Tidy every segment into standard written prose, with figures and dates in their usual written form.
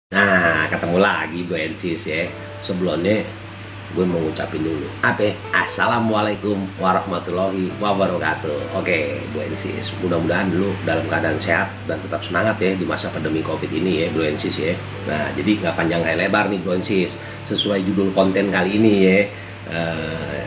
Nah, ketemu lagi Bro Ensis ya. Sebelumnya gue mau ngucapin dulu Assalamualaikum warahmatullahi wabarakatuh. Oke Bro Ensis, mudah-mudahan dulu dalam keadaan sehat dan tetap semangat ya di masa pandemi COVID ini ya Bro Ensis ya. Nah, jadi nggak panjang nggak lebar nih Bro Ensis. Sesuai judul konten kali ini ya,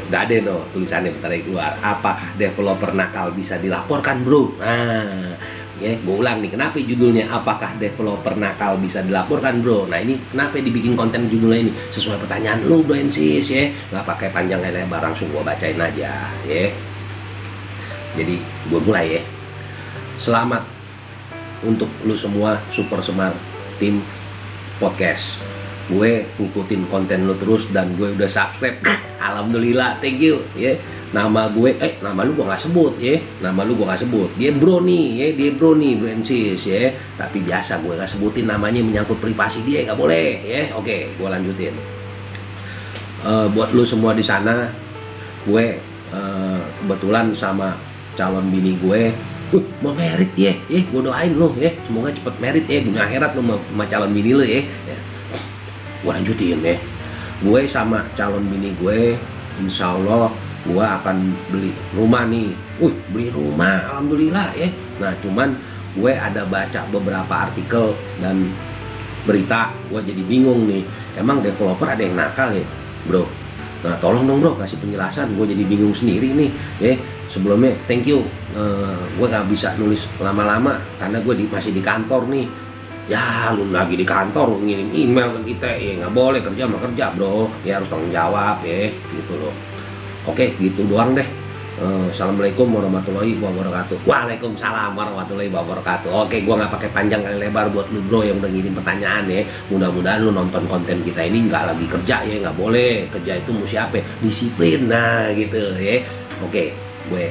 udah ada no tulisannya bentar lagi keluar. Apakah developer nakal bisa dilaporkan Bro? Nah ya, gue ulang nih, kenapa judulnya apakah developer nakal bisa dilaporkan Bro? Nah ini kenapa dibikin konten judulnya ini sesuai pertanyaan lu Bro Ensis ya, nggak pakai panjang lebar, langsung gue bacain aja ya. Jadi gue mulai ya. Selamat untuk lu semua super smart tim podcast. Gue ngikutin konten lu terus dan gue udah subscribe. Alhamdulillah, thank you ya. Nama gue, nama lu gua nggak sebut ya. Nama lu gua nggak sebut. Dia Bro nih ya, dia Bro nih, Bro Ensis ya. Tapi biasa gue nggak sebutin namanya, menyangkut privasi dia, nggak boleh ya. Oke, gue lanjutin. Buat lu semua di sana, gue kebetulan sama calon bini gue mau merit ya, gue doain lo ya, semoga cepet merit ya, dunia akhirat lo sama calon bini lo ya. Gue lanjutin ya. Gue sama calon bini gue, insya Allah gue akan beli rumah nih. Beli rumah, alhamdulillah ya. Nah cuman gue ada baca beberapa artikel dan berita, gue jadi bingung nih. Emang developer ada yang nakal ya Bro? Nah tolong dong Bro kasih penjelasan, gue jadi bingung sendiri nih ya. Sebelumnya thank you, gue gak bisa nulis lama-lama karena gue masih di kantor nih. Ya lu lagi di kantor, lu ngirim email ke kita ya, nggak boleh, kerja sama kerja Bro ya, harus tanggung jawab ya gitu loh. Oke gitu doang deh. Assalamualaikum warahmatullahi wabarakatuh. Waalaikumsalam warahmatullahi wabarakatuh. Oke, gua nggak pakai panjang kali lebar buat lu Bro yang udah ngirim pertanyaan ya. Mudah-mudahan lu nonton konten kita ini nggak lagi kerja ya, nggak boleh kerja itu mesti apa? Disiplin, nah gitu ya. Oke, gue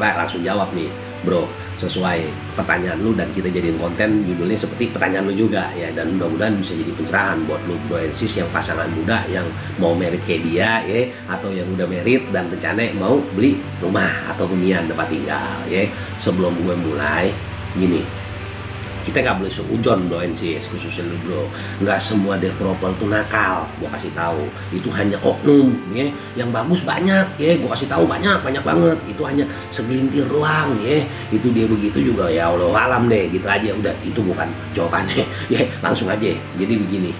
langsung jawab nih Bro, sesuai pertanyaan lu dan kita jadiin konten judulnya seperti pertanyaan lu juga ya, dan mudah-mudahan bisa jadi pencerahan buat lu Bro Ensis yang pasangan muda yang mau merit kayak dia ya, atau yang udah merit dan rencana mau beli rumah atau hunian tempat tinggal ya. Sebelum gue mulai gini, kita nggak boleh seujon Bro Ensis, khususnya lu Bro. Nggak semua developer tuh nakal, gua kasih tahu. Itu hanya oknum ya. Yang bagus banyak ya, gua kasih tahu banyak banget. Itu hanya segelintir doang ya. Itu dia begitu juga ya Allah alam deh, gitu aja udah. Itu bukan jawabannya ya, langsung aja. Jadi begini,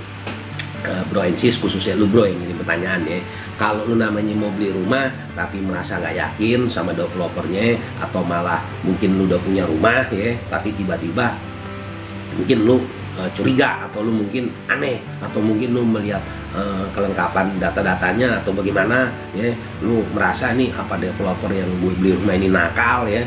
Bro Ensis, khususnya lu Bro yang ini pertanyaan ya. Kalau lu namanya mau beli rumah tapi merasa nggak yakin sama developernya, atau malah mungkin lu udah punya rumah ya, tapi tiba-tiba mungkin lu curiga, atau lu mungkin aneh, atau mungkin lu melihat kelengkapan data-datanya atau bagaimana ya, lu merasa nih apa developer yang gue beli rumah ini nakal ya,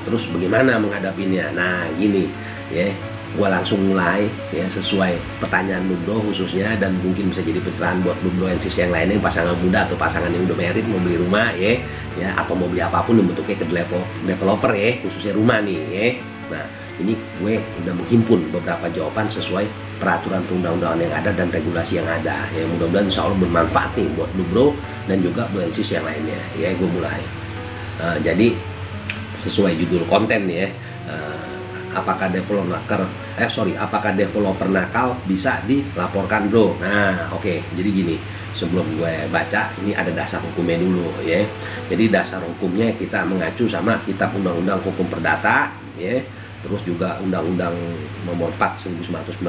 terus bagaimana menghadapinya. Nah gini ya, gue langsung mulai ya sesuai pertanyaan lu Bro khususnya, dan mungkin bisa jadi pencerahan buat lu Bro Ensis yang lainnya, yang pasangan muda atau pasangan yang udah merit mau beli rumah ya, atau mau beli apapun yang bentuknya ke developer ya, khususnya rumah nih ya. Nah ini gue udah menghimpun beberapa jawaban sesuai peraturan perundang-undangan yang ada dan regulasi yang ada ya. Mudah-mudahan insya Allah bermanfaat nih buat lu Bro dan juga Bro Ensis yang lainnya ya. Gue mulai. Jadi sesuai judul konten ya, apakah developer nakal bisa dilaporkan Bro? Nah oke, jadi gini, sebelum gue baca ini ada dasar hukumnya dulu ya. Jadi dasar hukumnya kita mengacu sama Kitab Undang-Undang Hukum Perdata ya, terus juga Undang-Undang Nomor 4 1996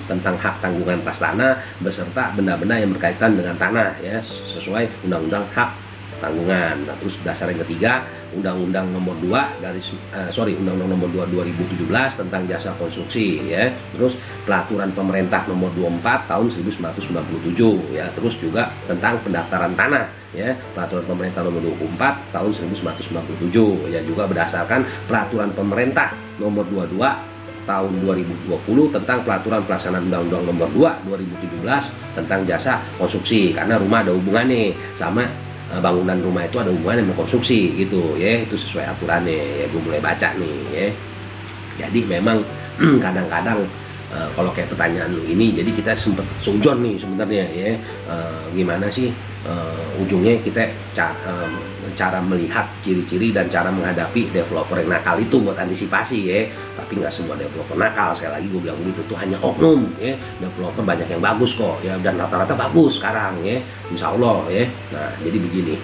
tentang hak tanggungan atas tanah beserta benda-benda yang berkaitan dengan tanah ya, sesuai Undang-Undang Hak Tanggungan. Nah, terus dasar yang ketiga Undang-Undang Nomor 2 Undang-Undang Nomor 2 2017 tentang jasa konstruksi ya. Terus Peraturan Pemerintah Nomor 24 tahun 1997 ya. Terus juga tentang pendaftaran tanah ya, Peraturan Pemerintah Nomor 24 tahun 1997 ya, juga berdasarkan Peraturan Pemerintah Nomor 22 tahun 2020 tentang Peraturan Pelaksanaan Undang-Undang Nomor 2 2017 tentang jasa konstruksi, karena rumah ada hubungannya sama bangunan rumah, itu ada hubungannya sama konstruksi gitu ya. Itu sesuai aturannya ya. Gue mulai baca nih ya. Jadi memang kadang-kadang kalau kayak pertanyaan lu ini, jadi kita sempet seujon nih sebenarnya ya, gimana sih ujungnya kita cara melihat ciri-ciri dan cara menghadapi developer yang nakal itu buat antisipasi ya. Tapi nggak semua developer nakal, sekali lagi gue bilang gitu, tuh hanya oknum ya. Developer banyak yang bagus kok ya, dan rata-rata bagus sekarang ya, insya Allah ya. Nah jadi begini,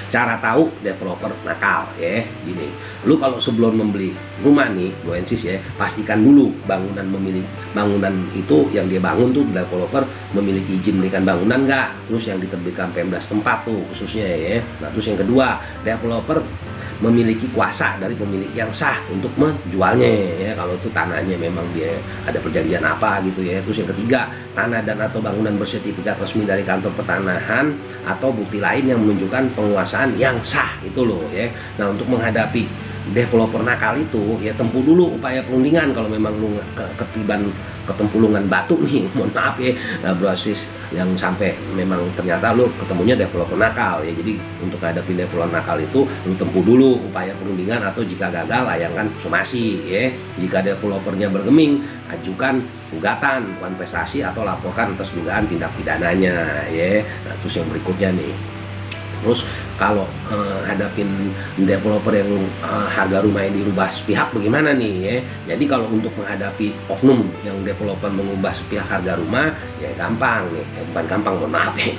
cara tahu developer nakal ya, gini, lu kalau sebelum membeli rumah nih, gue insist ya, pastikan dulu bangunan itu yang dia bangun tuh developer memiliki izin mendirikan bangunan nggak, terus yang diterbitkan Pemda setempat tuh khususnya ya. Nah terus yang kedua, developer memiliki kuasa dari pemilik yang sah untuk menjualnya ya, kalau itu tanahnya memang dia ada perjanjian apa gitu ya. Terus yang ketiga, tanah dan atau bangunan bersertifikat resmi dari kantor pertanahan atau bukti lain yang menunjukkan penguasaan yang sah itu loh ya. Nah untuk menghadapi developer nakal itu ya, tempuh dulu upaya perundingan kalau memang lu ketiban ketempulungan batu nih, mohon maaf ya, proses yang sampai memang ternyata lu ketemunya developer nakal ya. Jadi untuk menghadapi developer nakal itu lu tempuh dulu upaya perundingan, atau jika gagal layangkan somasi ya. Jika developernya bergeming, ajukan gugatan kompensasi atau laporkan atas dugaan tindak pidananya ya. Nah terus yang berikutnya nih, terus kalau hadapin developer yang harga rumah yang dirubah sepihak bagaimana nih ya. Jadi kalau untuk menghadapi oknum yang developer mengubah sepihak harga rumah ya gampang nih, bukan gampang, mohon maaf ya.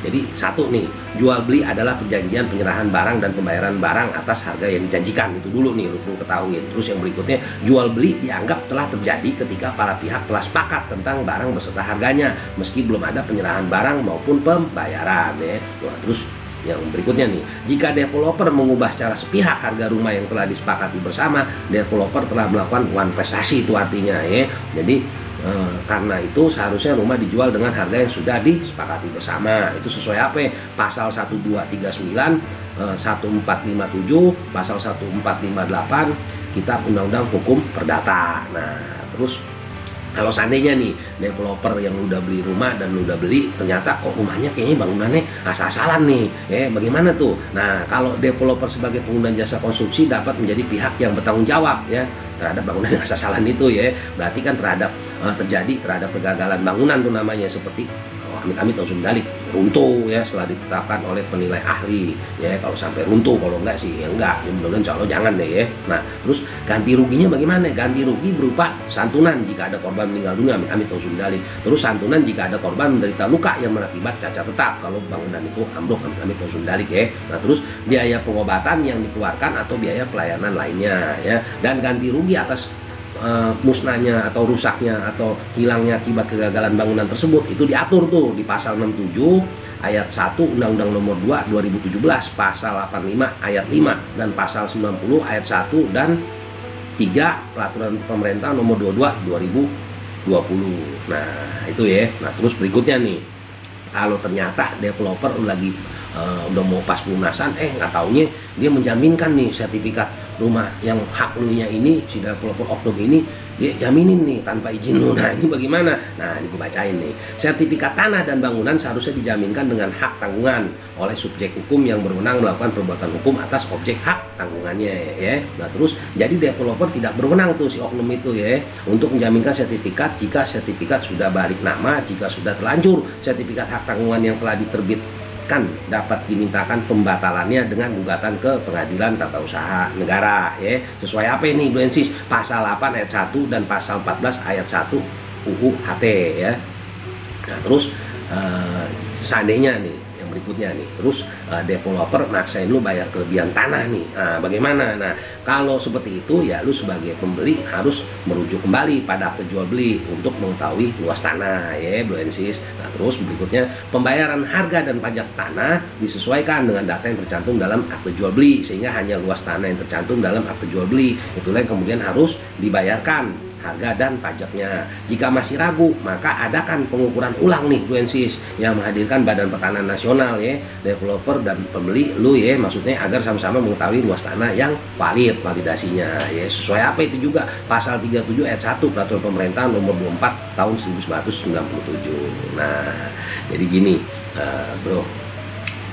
Jadi satu nih, jual beli adalah perjanjian penyerahan barang dan pembayaran barang atas harga yang dijanjikan, itu dulu nih lu perlu ketahui. Terus yang berikutnya, jual beli dianggap telah terjadi ketika para pihak telah sepakat tentang barang beserta harganya meski belum ada penyerahan barang maupun pembayaran ya. Nah, terus yang berikutnya nih, jika developer mengubah secara sepihak harga rumah yang telah disepakati bersama, developer telah melakukan kompensasi, itu artinya ya. Jadi karena itu seharusnya rumah dijual dengan harga yang sudah disepakati bersama. Itu sesuai apa? Pasal 1239, 1457, pasal 1458 Kitab Undang-Undang Hukum Perdata. Nah, terus kalau seandainya nih developer yang udah beli rumah dan udah beli ternyata kok rumahnya kayaknya bangunannya asal-asalan nih ya, bagaimana tuh? Nah kalau developer sebagai pengguna jasa konstruksi dapat menjadi pihak yang bertanggung jawab ya terhadap bangunan yang asal-asalan itu ya. Berarti kan terjadi terhadap kegagalan bangunan tuh namanya, seperti amit-amit langsung dalik runtuh ya setelah ditetapkan oleh penilai ahli ya. Kalau sampai runtuh, kalau enggak sih ya enggak, ya mudah-mudahan insya Allah jangan deh ya. Nah terus ganti ruginya bagaimana? Ganti rugi berupa santunan jika ada korban meninggal dunia, amit-amit langsung dalik. Terus santunan jika ada korban menderita luka yang berakibat cacat tetap kalau bangunan itu ambruk, amit-amit langsung dalik ya. Nah terus biaya pengobatan yang dikeluarkan atau biaya pelayanan lainnya ya, dan ganti rugi atas musnahnya atau rusaknya atau hilangnya akibat kegagalan bangunan tersebut itu diatur tuh di pasal 67 ayat 1 Undang-Undang Nomor 2 2017, pasal 85 ayat 5 dan pasal 90 ayat 1 dan 3 Peraturan Pemerintah Nomor 22 2020. Nah itu ya. Nah terus berikutnya nih, kalau ternyata developer lagi udah mau pas pelunasan, nggak taunya dia menjaminkan nih sertifikat rumah yang hak lu nya ini, si developer oknum ini dia jaminin nih tanpa izin lu. Nah ini bagaimana? Nah ini gue bacain nih, sertifikat tanah dan bangunan seharusnya dijaminkan dengan hak tanggungan oleh subjek hukum yang berwenang melakukan perbuatan hukum atas objek hak tanggungannya ya. Nah terus jadi developer tidak berwenang tuh si oknum itu ya untuk menjaminkan sertifikat jika sertifikat sudah balik nama, jika sudah terlanjur sertifikat hak tanggungan yang telah diterbitkan dapat dimintakan pembatalannya dengan gugatan ke Pengadilan Tata Usaha Negara ya. Sesuai apa ini Bu Ensis? Pasal 8 ayat 1 dan pasal 14 ayat 1 UU HT ya. Nah terus seandainya nih yang berikutnya nih, terus developer maksain lu bayar kelebihan tanah nih, bagaimana? Nah kalau seperti itu ya lu sebagai pembeli harus merujuk kembali pada akte jual beli untuk mengetahui luas tanah ya Bro Ensis. Nah terus berikutnya, pembayaran harga dan pajak tanah disesuaikan dengan data yang tercantum dalam akte jual beli, sehingga hanya luas tanah yang tercantum dalam akte jual beli itulah yang kemudian harus dibayarkan harga dan pajaknya. Jika masih ragu, maka adakan pengukuran ulang nih Bu Ensis yang menghadirkan Badan Pertanahan Nasional ya, developer dan pembeli lu ya, maksudnya agar sama-sama mengetahui luas tanah yang validasinya ya. Sesuai apa itu juga? Pasal 37 ayat 1 Peraturan Pemerintah Nomor 24 tahun 1997. Nah jadi gini bro,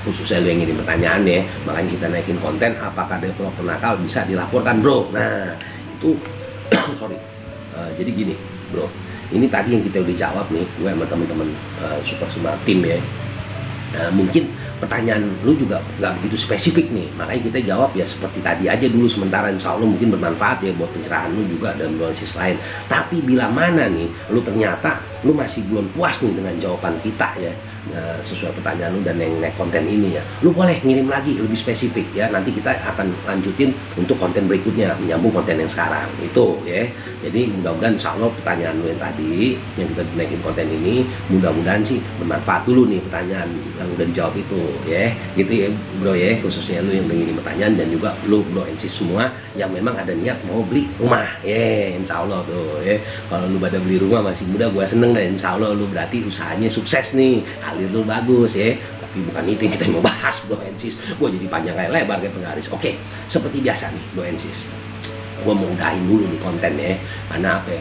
khususnya lu yang ngirim pertanyaan ya, makanya kita naikin konten apakah developer nakal bisa dilaporkan bro. Nah itu sorry, jadi gini, bro, ini tadi yang kita udah jawab nih, gue sama teman-teman Super Smart Team ya. Mungkin pertanyaan lu juga nggak begitu spesifik nih, makanya kita jawab ya seperti tadi aja dulu sementara, insya Allah mungkin bermanfaat ya buat pencerahan lu juga dan dosis lain. Tapi bila mana nih lu ternyata lu masih belum puas nih dengan jawaban kita ya, sesuai pertanyaan lu dan yang naik konten ini ya, lu boleh ngirim lagi lebih spesifik ya, nanti kita akan lanjutin untuk konten berikutnya menyambung konten yang sekarang itu ya. Jadi mudah-mudahan insya Allah pertanyaan lu yang tadi yang kita naikin konten ini mudah-mudahan sih bermanfaat dulu nih pertanyaan yang udah dijawab itu ya, gitu ya bro ya, khususnya lu yang ngirim pertanyaan dan juga lu bro and sis semua yang memang ada niat mau beli rumah ya, insya Allah tuh ya. Kalau lu pada beli rumah masih muda, gua seneng deh, insya Allah lu berarti usahanya sukses nih, kalir lu bagus ya. Tapi bukan itu yang kita mau bahas bro and sis, gua jadi panjang kayak lebar kayak penggaris. Oke, seperti biasa nih bro and sis, gua mau udahin dulu nih kontennya karena apa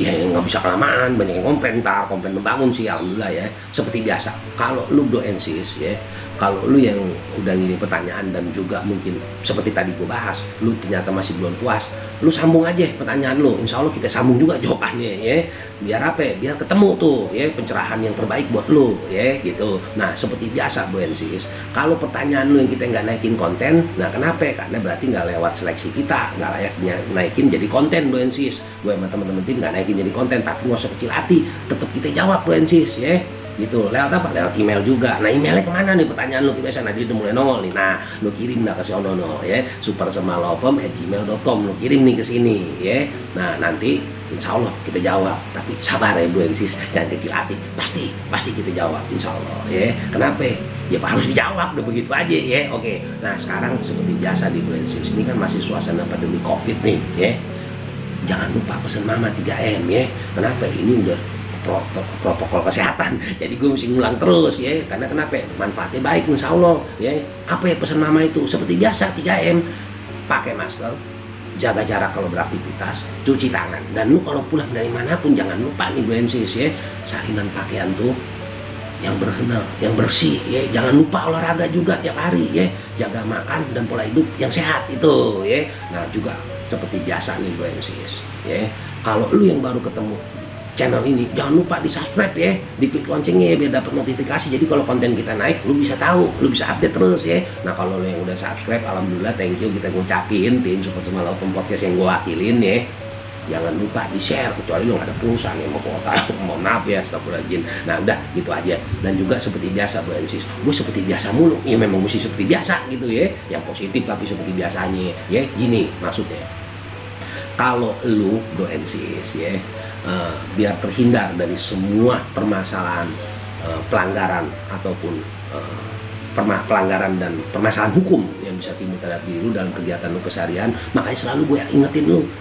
ya, nggak bisa kelamaan, banyak yang komplain, komplain membangun sih alhamdulillah ya. Seperti biasa, kalau lu bro and sis ya, kalau lu yang udah ngirim pertanyaan dan juga mungkin seperti tadi gue bahas, lu ternyata masih belum puas, lu sambung aja pertanyaan lu, insya Allah kita sambung juga jawabannya ya, biar apa ya, biar ketemu tuh ya pencerahan yang terbaik buat lu ya gitu. Nah seperti biasa bro and sis, kalau pertanyaan lu yang kita nggak naikin konten, nah kenapa? Karena berarti nggak lewat seleksi kita, nggak layaknya naikin jadi konten bro and sis. Gue sama teman-teman tim nggak naikin jadi konten, tapi nggak usah kecil hati, tetap kita jawab bro and sis ya gitu. Lewat apa? Lewat email juga. Nah emailnya kemana nih pertanyaan lu biasa? Nah dia udah mulai nongol nih, nah lu kirim lah ke sono ya, supersemalofem@gmail.com, lu kirim nih ke sini ya. Nah nanti insya Allah kita jawab, tapi sabar ya bro and sis, jangan kecil hati, pasti kita jawab insya Allah ya. Kenapa? Ya harus dijawab, udah begitu aja ya. Oke, nah sekarang seperti biasa di bro and sis, ini kan masih suasana pandemi covid nih ya, jangan lupa pesan mama 3M ya. Kenapa? Ini udah protokol kesehatan, jadi gue mesti ngulang terus ya, karena kenapa? Manfaatnya baik insya Allah ya. Apa ya pesan mama itu? Seperti biasa 3M, pakai masker, jaga jarak kalau beraktivitas, cuci tangan, dan lu kalau pulang dari manapun jangan lupa nih bro and sis ya, salinan pakaian tuh yang bersih, yang bersih ya. Jangan lupa olahraga juga tiap hari ya, jaga makan dan pola hidup yang sehat itu ya. Nah juga seperti biasa nih bro and sis ya, kalau lu yang baru ketemu channel ini jangan lupa di subscribe ya, diklik loncengnya ya biar dapat notifikasi, jadi kalau konten kita naik lu bisa tahu, lu bisa update terus ya. Nah kalau lu yang udah subscribe alhamdulillah, thank you, kita ngucapin tim Super Semalofem Podcast yang gue wakilin ya. Jangan lupa di share, kecuali lu gak ada pulsa nih mau kuota, mohon maaf ya, astagfirullahaladzim. Nah udah gitu aja, dan juga seperti biasa bro and sis, gue seperti biasa mulu ya, memang mesti seperti biasa gitu ya, yang positif tapi seperti biasanya ya. Gini maksudnya, kalau lu bro and sis ya, biar terhindar dari semua permasalahan pelanggaran ataupun pelanggaran dan permasalahan hukum yang bisa timbul terhadap diri lu dalam kegiatan lu keseharian, makanya selalu gue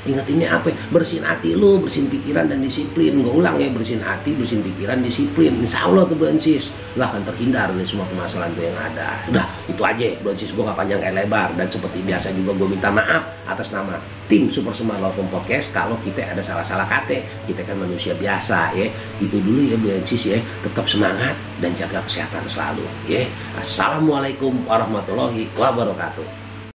ingetinnya apa? Bersihin hati lu, bersihin pikiran dan disiplin. Gue ulang ya, bersihin hati, bersihin pikiran, disiplin. Insya Allah tuh bro and sis, lu akan terhindar dari semua permasalahan tuh yang ada. Udah itu aja bro and sis, gue gak panjang kayak lebar. Dan seperti biasa juga gue minta maaf atas nama tim Super Semalofem Podcast kalau kita ada salah-salah kata. Kita kan manusia biasa ya. Itu dulu ya bro and sis ya, tetap semangat dan jaga kesehatan selalu ya. Assalamualaikum warahmatullahi wabarakatuh.